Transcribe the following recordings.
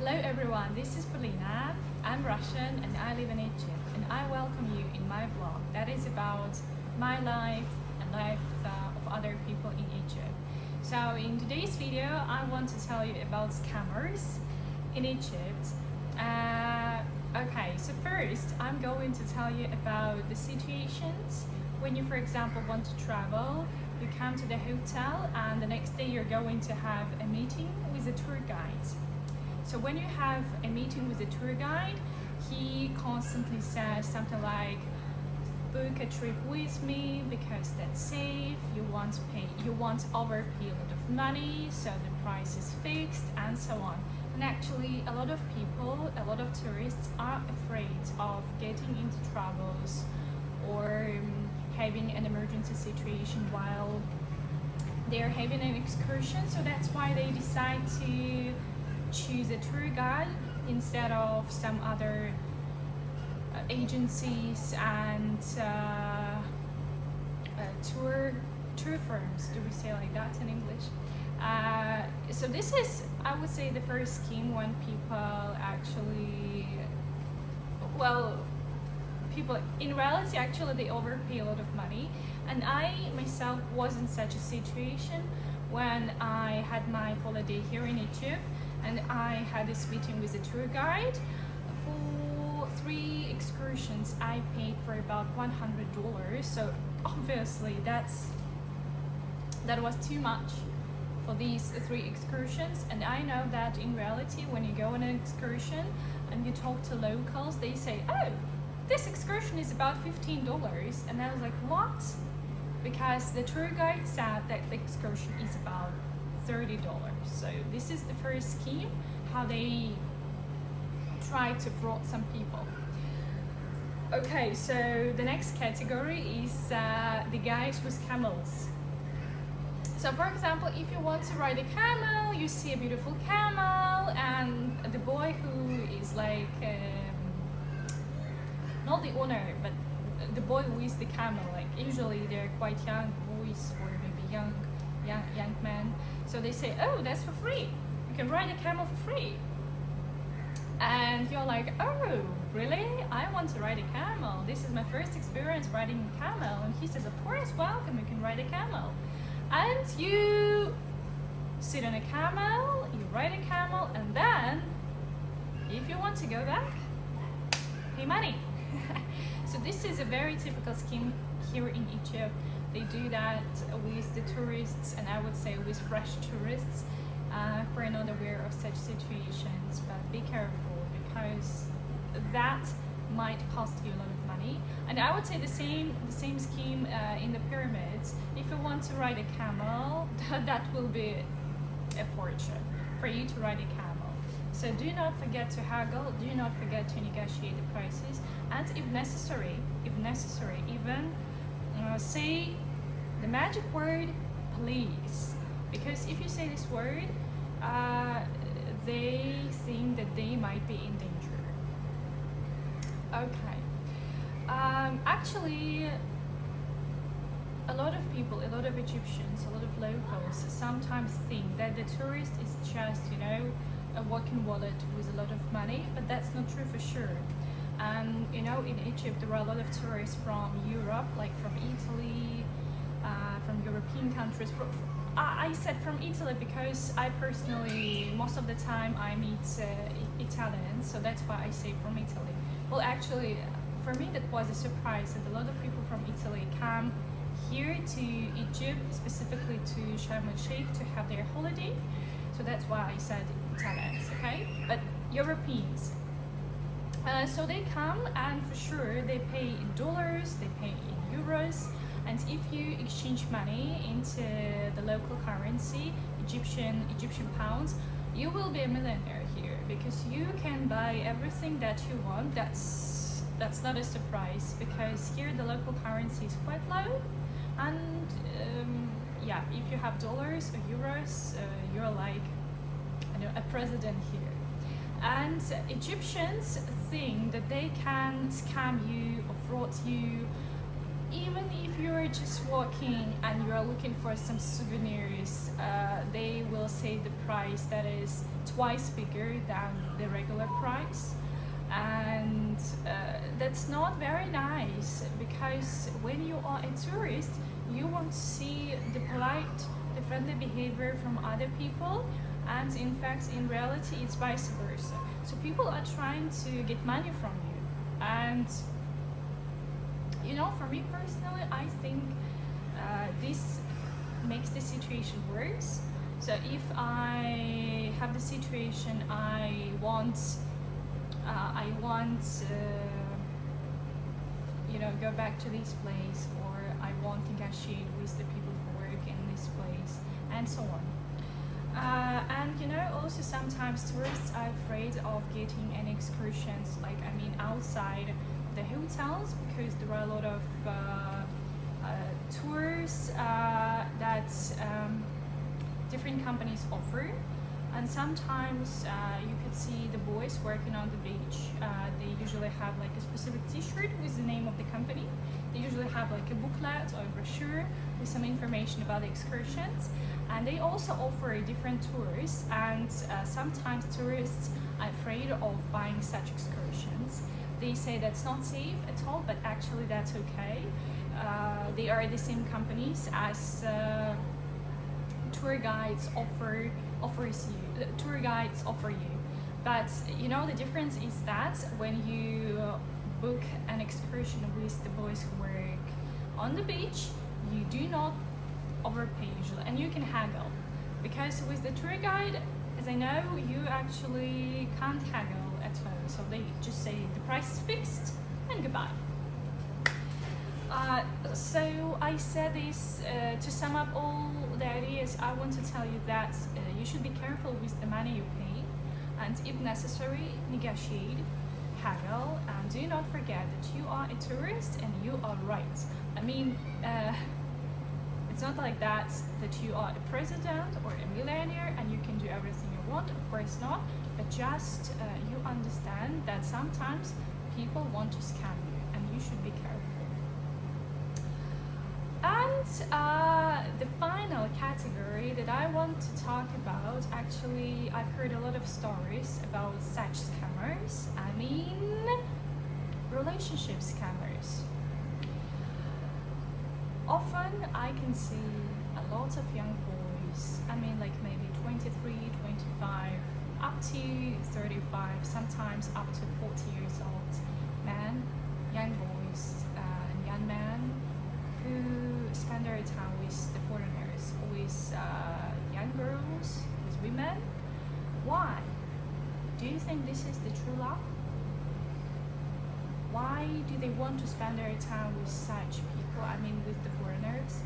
Hello everyone, this is Polina. I'm Russian and I live in Egypt, and I welcome you in my vlog that is about my life and life of other people in Egypt. So in today's video I want to tell you about scammers in Egypt. Okay, so first I'm going to tell you about the situations when you, for example, want to travel. You come to the hotel and the next day you're going to have a meeting with a tour guide. So when you have a meeting with a tour guide, he constantly says something like, book a trip with me because that's safe, you want over a period of money, so the price is fixed, and so on. And actually a lot of people, a lot of tourists are afraid of getting into troubles or having an emergency situation while they're having an excursion. So that's why they decide to choose a tour guide instead of some other agencies and tour firms. Do we say like that in English? So this is, I would say, the first scheme when people actually, people in reality actually they overpay a lot of money. And I myself was in such a situation when I had my holiday here in Egypt, and I had this meeting with a tour guide. For 3 excursions I paid for about $100, so obviously that was too much for these 3 excursions. And I know that in reality when you go on an excursion and you talk to locals, they say, oh, this excursion is about $15, and I was like, what? Because the tour guide said that the excursion is about $30. So this is the first scheme, how they try to fraud some people. Okay, so the next category is the guys with camels. So for example, if you want to ride a camel, you see a beautiful camel, and the boy who is like not the owner, but the boy who is the camel, like usually they're quite young boys or maybe young men. So they say, oh, that's for free. You can ride a camel for free. And you're like, oh, really? I want to ride a camel. This is my first experience riding a camel. And he says, of course, welcome, you can ride a camel. And you sit on a camel, you ride a camel, and then if you want to go back, pay money. So this is a very typical scheme here in Egypt. They do that with the tourists, and I would say with fresh tourists who are not aware of such situations. But be careful, because that might cost you a lot of money. And I would say the same scheme in the pyramids. If you want to ride a camel, that will be a fortune for you to ride a camel. So do not forget to haggle, do not forget to negotiate the prices, and if necessary, even say the magic word, please. Because if you say this word, they think that they might be in danger. Okay. Actually, a lot of people, a lot of Egyptians, a lot of locals sometimes think that the tourist is just, a walking wallet with a lot of money, but that's not true for sure. And in Egypt there are a lot of tourists from Europe, like from Italy, from European countries. I said from Italy because I personally, most of the time I meet Italians, so that's why I say from Italy. Well, actually, for me that was a surprise that a lot of people from Italy come here to Egypt, specifically to Sharm El Sheikh, to have their holiday. So that's why I said Italians, okay? But Europeans. So they come, and for sure they pay in dollars, they pay in euros, and if you exchange money into the local currency, Egyptian pounds, you will be a millionaire here, because you can buy everything that you want. That's not a surprise, because here the local currency is quite low, and yeah, if you have dollars or euros, you're like a president here. And Egyptians think that they can scam you or fraud you even if you're just walking and you're looking for some souvenirs, they will say the price that is twice bigger than the regular price. And that's not very nice, because when you are a tourist, you want to see the polite, the friendly behavior from other people, and in fact, in reality, it's vice versa. So people are trying to get money from you, and for me personally, I think this makes the situation worse. So if I have the situation, I want go back to this place, or I want to negotiate with the people who work in this place, and so on. And also sometimes tourists are afraid of getting any excursions, outside the hotels, because there are a lot of tours that different companies offer. And sometimes you could see the boys working on the beach. They usually have like a specific t-shirt with the name of the company. They usually have like a booklet or a brochure with some information about the excursions. And they also offer different tours, and sometimes tourists are afraid of buying such excursions. They say that's not safe at all, but actually that's okay. They are the same companies as tour guides offer you. But the difference is that when you book an excursion with the boys who work on the beach, you do not overpay usually, and you can haggle, because with the tour guide, as I know, you actually can't haggle at all. So they just say the price is fixed and goodbye. So I said this to sum up all the ideas. I want to tell you that you should be careful with the money you pay, and if necessary, negotiate, haggle, and do not forget that you are a tourist and you are right. It's not like that you are a president or a millionaire and you can do everything you want. Of course not, but just you understand that sometimes people want to scam you, and you should be careful. And the final category that I want to talk about, actually, I've heard a lot of stories about such scammers. Relationship scammers. Often I can see a lot of young boys, maybe 23, 25, up to 35, sometimes up to 40 years old men, young boys, and young men who spend their time with the foreigners, with young girls, with women. Why? Do you think this is the true love? Why do they want to spend their time with such people, with the foreigners?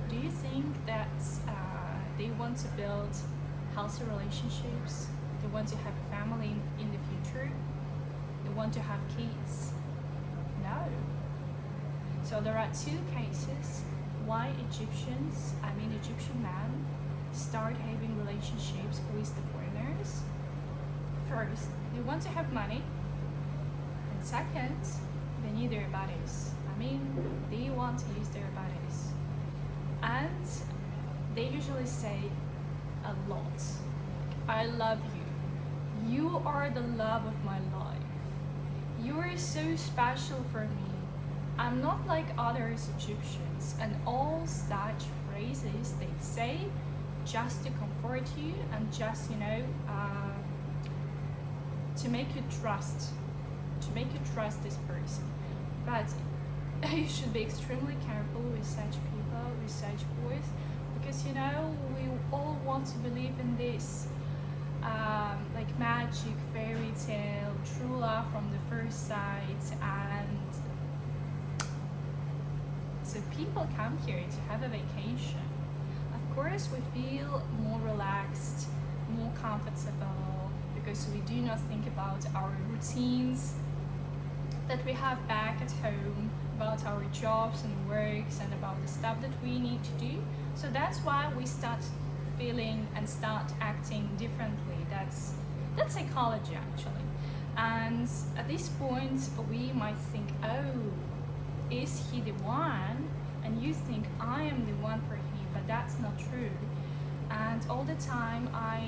Do you think that they want to build healthy relationships? They want to have a family in the future? They want to have kids? No. So there are two cases why Egyptian men start having relationships with the foreigners. First, they want to have money. And second, they need their bodies. They want to use their bodies. And they usually say a lot. I love you. You are the love of my life. You are so special for me. I'm not like other Egyptians. And all such phrases they say just to comfort you and just, to make you trust this person. But you should be extremely careful with such people, with such boys, because we all want to believe in this magic fairy tale, true love from the first sight, and so people come here to have a vacation. Of course, we feel more relaxed, more comfortable, because we do not think about our routines that we have back at home, about our jobs and works, and about the stuff that we need to do. So that's why we start feeling and start acting differently. That's psychology, actually. And at this point, we might think, oh, is he the one? And you think I am the one for him, but that's not true. And all the time I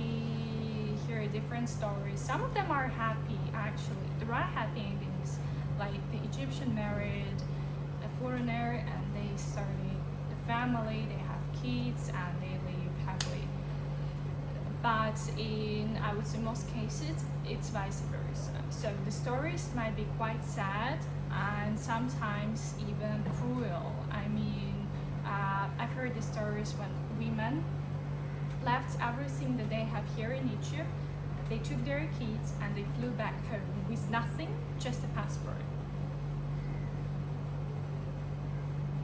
hear different stories. Some of them are happy, actually. There are happy endings, like the Egyptian married a foreigner and they started a family, they have kids and they live happily. But in, I would say, most cases, it's vice versa. So the stories might be quite sad and sometimes even cruel. I mean, I've heard the stories when women left everything that they have here in Egypt. They took their kids and they flew back home with nothing, just a passport.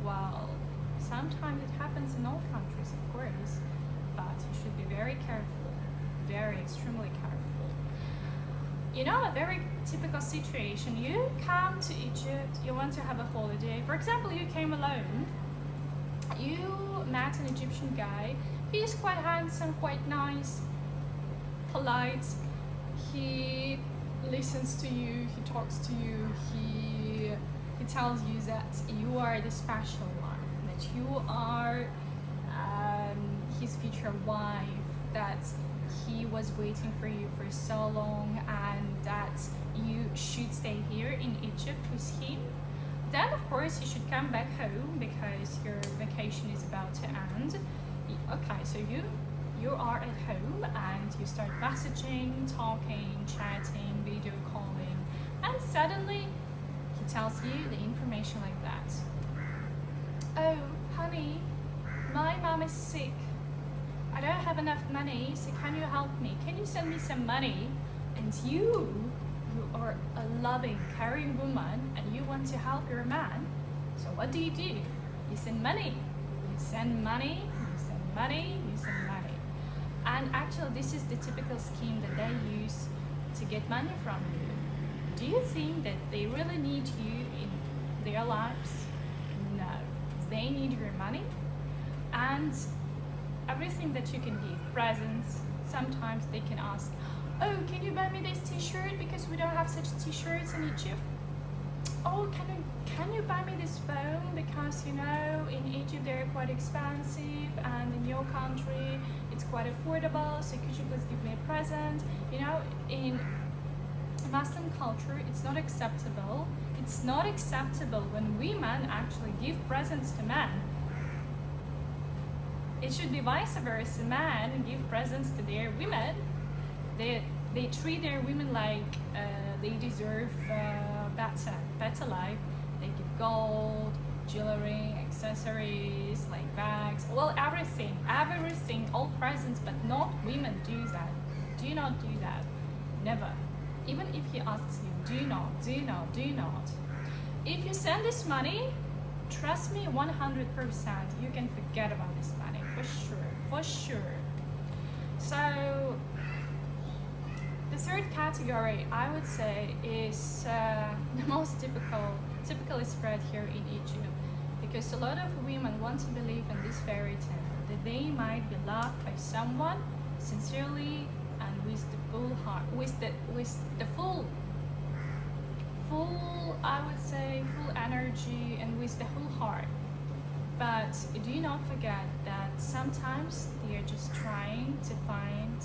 Well, sometimes it happens in all countries, of course, but you should be very careful, very extremely careful. You know, a very typical situation, you come to Egypt, you want to have a holiday. For example, you came alone, you met an Egyptian guy. He is quite handsome, quite nice, polite. He listens to you, he talks to you, he tells you that you are the special one, that you are his future wife, that he was waiting for you for so long and that you should stay here in Egypt with him. Then of course you should come back home because your vacation is about to end. Okay, so you are at home and you start messaging, talking, chatting, video calling, and suddenly he tells you the information like that. Oh, honey, my mom is sick. I don't have enough money, so can you help me? Can you send me some money? And you are a loving, caring woman and you want to help your man. So what do? You send money. You send money, you send money, you send money. And actually this is the typical scheme that they use to get money from you. Do you think that they really need you in their lives? No. They need your money and everything that you can give, presents. Sometimes they can ask, oh, can you buy me this t-shirt because we don't have such t-shirts in Egypt? Oh, can you buy me this phone because you know in Egypt they're quite expensive and in your country it's quite affordable, so could you please give me a present? You know, in Muslim culture it's not acceptable. It's not acceptable when women actually give presents to men. It should be vice versa. Men give presents to their women. They treat their women like they deserve better life. They give gold, jewelry, accessories, like bags, well, everything, all presents, but not women do that. Do not do that. Never. Even if he asks you, do not. If you send this money, trust me 100%, you can forget about this money, for sure. So the third category, I would say, is the most typically spread here in Egypt, because a lot of women want to believe in this fairy tale that they might be loved by someone sincerely and with the full heart, with the full I would say full energy and with the whole heart. But do not forget that sometimes they are just trying to find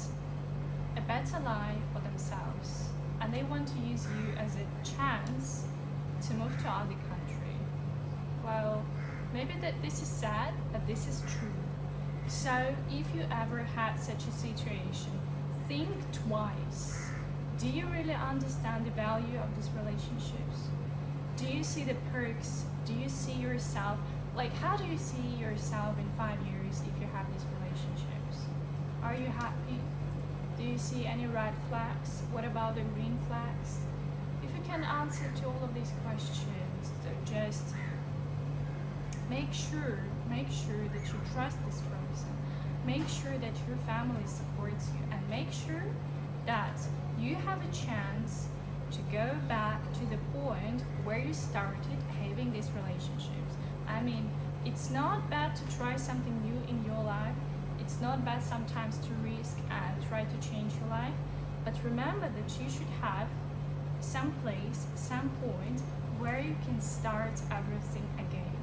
a better life for themselves and they want to use you as a chance to move to other country. Well, maybe that this is sad, but this is true. So if you ever had such a situation, think twice. Do you really understand the value of these relationships? Do you see the perks? Do you see yourself? Like, how do you see yourself in 5 years if you have these relationships? Are you happy? Do you see any red flags? What about the green flags? If you can answer to all of these questions, so just make sure that you trust this person. Make sure that your family supports you, and make sure that you have a chance to go back to the point where you started having these relationships. I mean, it's not bad to try something new in your life. It's not bad sometimes to risk and try to change your life. But remember that you should have some place, some point where you can start everything again.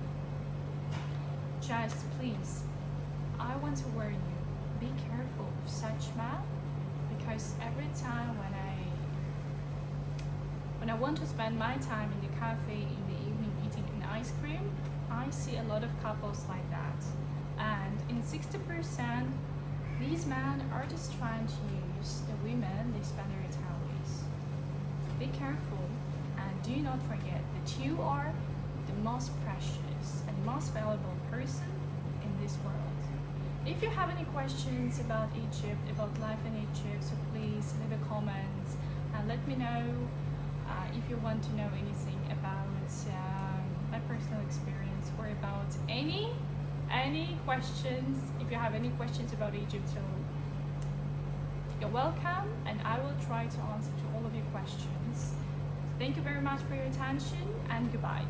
Just please, I want to warn you, be careful of such men, because every time when I want to spend my time in the cafe in the evening eating an ice cream, I see a lot of couples like that. And in 60%, these men are just trying to use the women they spend their time with. Be careful, and do not forget that you are the most precious and most valuable person in this world. If you have any questions about Egypt, about life in Egypt, so please leave a comment and let me know. If you want to know anything about my personal experience or about any questions, if you have any questions about Egypt, so you're welcome, and I will try to answer to all of your questions. Thank you very much for your attention, and goodbye.